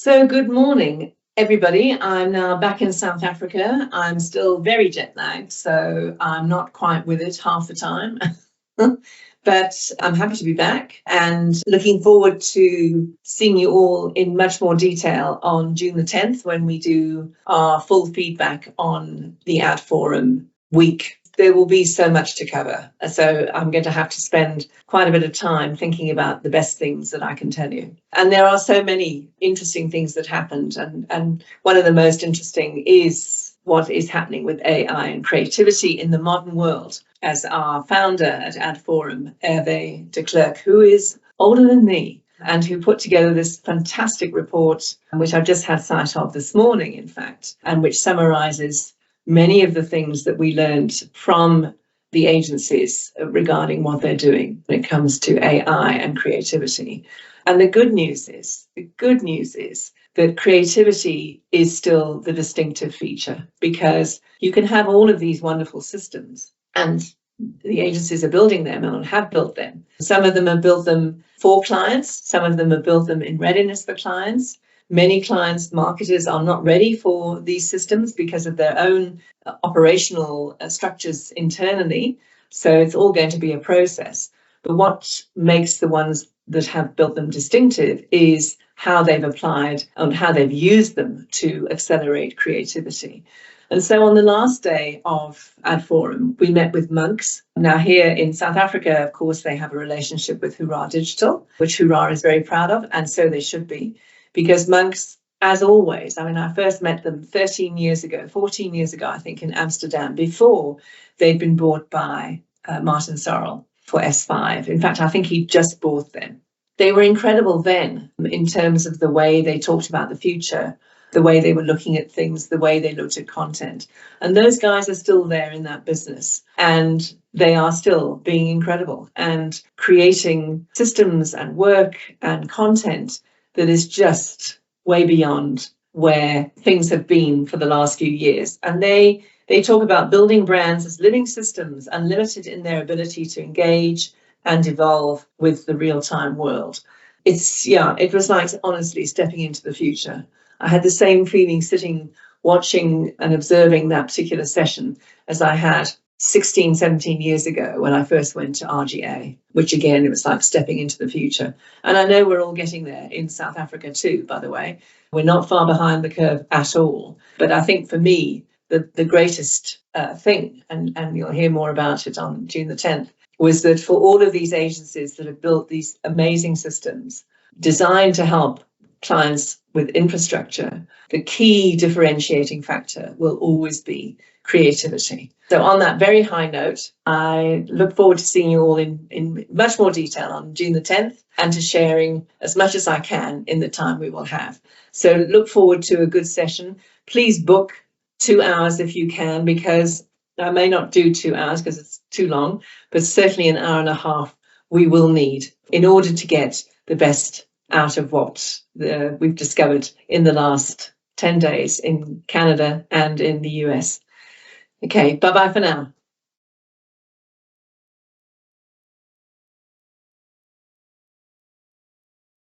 So good morning, everybody. I'm now back in South Africa. I'm still very jet lagged, so I'm not quite with it half the time. But I'm happy to be back and looking forward to seeing you all in much more detail on June the 10th when we do our full feedback on the AdForum week. There will be so much to cover, so I'm going to have to spend quite a bit of time thinking about the best things that I can tell you. And there are so many interesting things that happened, and one of the most interesting is what is happening with AI and creativity in the modern world. As our founder at AdForum, Hervé de Klerk, who is older than me, and who put together this fantastic report, which I've just had sight of this morning, in fact, and which summarizes many of the things that we learned from the agencies regarding what they're doing when it comes to AI and creativity. And the good news is that creativity is still the distinctive feature, because you can have all of these wonderful systems, and the agencies are building them and have built them. Some of them have built them for clients. Some of them have built them in readiness for clients. Many clients, marketers, are not ready for these systems because of their own operational structures internally. So it's all going to be a process. But what makes the ones that have built them distinctive is how they've applied and how they've used them to accelerate creativity. And so on the last day of AdForum, we met with Monks. Now here in South Africa, of course, they have a relationship with Hurrah Digital, which Hurrah is very proud of, and so they should be. Because Monks, as always, I first met them 14 years ago, I think, in Amsterdam, before they'd been bought by Martin Sorrell for S5. In fact, I think he just bought them. They were incredible then in terms of the way they talked about the future, the way they were looking at things, the way they looked at content. And those guys are still there in that business, and they are still being incredible and creating systems and work and content that is just way beyond where things have been for the last few years. And they talk about building brands as living systems, unlimited in their ability to engage and evolve with the real-time world. It was like, honestly, stepping into the future. I had the same feeling sitting, watching and observing that particular session as I had 16, 17 years ago when I first went to RGA, which again, it was like stepping into the future. And I know we're all getting there in South Africa too, by the way. We're not far behind the curve at all. But I think for me, the greatest thing, and you'll hear more about it on June the 10th, was that for all of these agencies that have built these amazing systems designed to help clients with infrastructure, the key differentiating factor will always be creativity. So on that very high note, I look forward to seeing you all in much more detail on June the 10th and to sharing as much as I can in the time we will have. So look forward to a good session. Please book 2 hours if you can, because I may not do 2 hours because it's too long, but certainly an hour and a half we will need in order to get the best out of what we've discovered in the last 10 days in Canada and in the US. Okay, bye-bye for now.